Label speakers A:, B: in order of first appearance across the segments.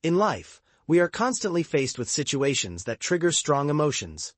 A: In life, we are constantly faced with situations that trigger strong emotions.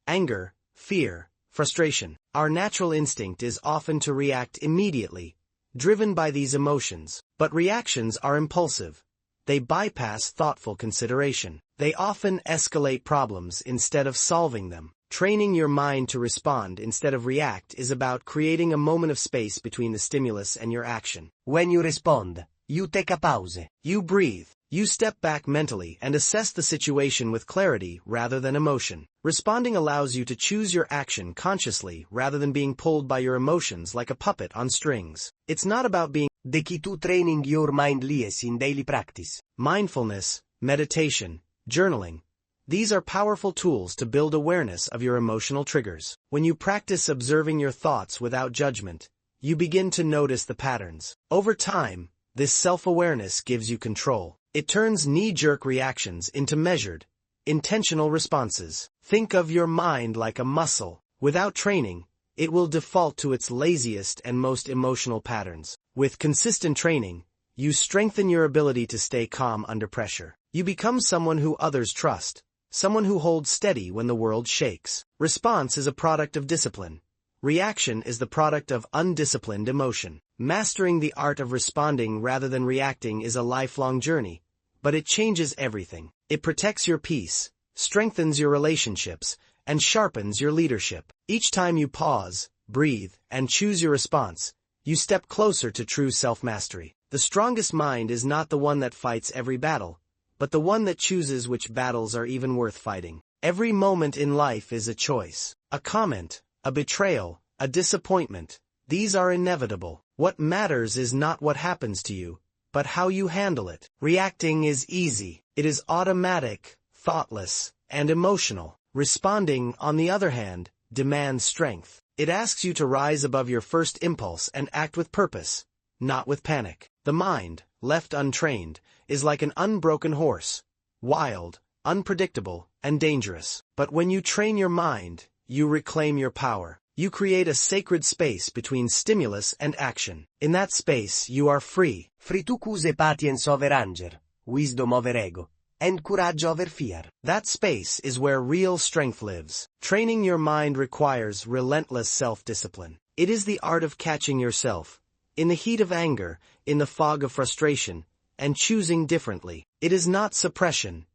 A: Anger, fear, frustration. Our natural instinct is often to react immediately, driven by these emotions. But reactions are impulsive. They bypass thoughtful consideration. They often escalate problems instead of solving them. Training your mind to respond instead of react is about creating a moment of space between the stimulus and your action.
B: When you respond, you take a pause.
A: You breathe. You step back mentally and assess the situation with clarity rather than emotion. Responding allows you to choose your action consciously rather than being pulled by your emotions like a puppet on strings. It's not about being
B: The key to training your mind lies in daily practice.
A: mindfulness, meditation, journaling. These are powerful tools to build awareness of your emotional triggers. When you practice observing your thoughts without judgment, you begin to notice the patterns. Over time, this self-awareness gives you control. It turns knee-jerk reactions into measured, intentional responses. Think of your mind like a muscle. Without training, it will default to its laziest and most emotional patterns. With consistent training, you strengthen your ability to stay calm under pressure. You become someone who others trust, someone who holds steady when the world shakes. Response is a product of discipline. Reaction is the product of undisciplined emotion. Mastering the art of responding rather than reacting is a lifelong journey, but it changes everything. It protects your peace, strengthens your relationships, and sharpens your leadership. Each time you pause, breathe, and choose your response, you step closer to true self-mastery. The strongest mind is not the one that fights every battle, but the one that chooses which battles are even worth fighting. Every moment in life is a choice. A comment, a betrayal, a disappointment. These are inevitable. What matters is not what happens to you, but how you handle it. Reacting is easy. It is automatic, thoughtless, and emotional. Responding, on the other hand, demands strength. It asks you to rise above your first impulse and act with purpose, not with panic. The mind, left untrained, is like an unbroken horse, wild, unpredictable, and dangerous. But when you train your mind, you reclaim your power. You create a sacred space between stimulus and action. In that space, you are free.
B: Fritucuse patiens over anger, wisdom over ego, and courage over fear.
A: That space is where real strength lives. Training your mind requires relentless self-discipline. It is the art of catching yourself, in the heat of anger, in the fog of frustration, and choosing differently. It is not suppression.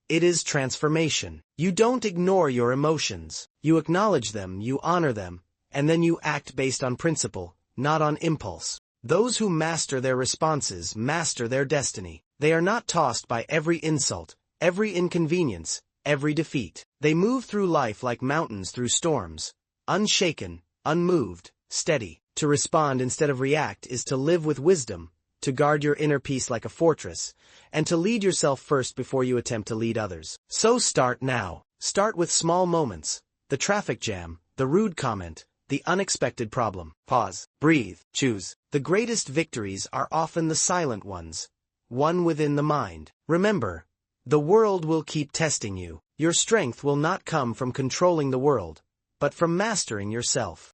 A: It is transformation. You don't ignore your emotions. You acknowledge them, you honor them, and then you act based on principle, not on impulse. Those who master their responses master their destiny. They are not tossed by every insult, every inconvenience, every defeat. They move through life like mountains through storms, unshaken, unmoved, steady. To respond instead of react is to live with wisdom, to guard your inner peace like a fortress, and to lead yourself first before you attempt to lead others. So start now. Start with small moments. The traffic jam, the rude comment, the unexpected problem. Pause, breathe, choose. The greatest victories are often the silent ones, one within the mind. Remember, the world will keep testing you. Your strength will not come from controlling the world, but from mastering yourself.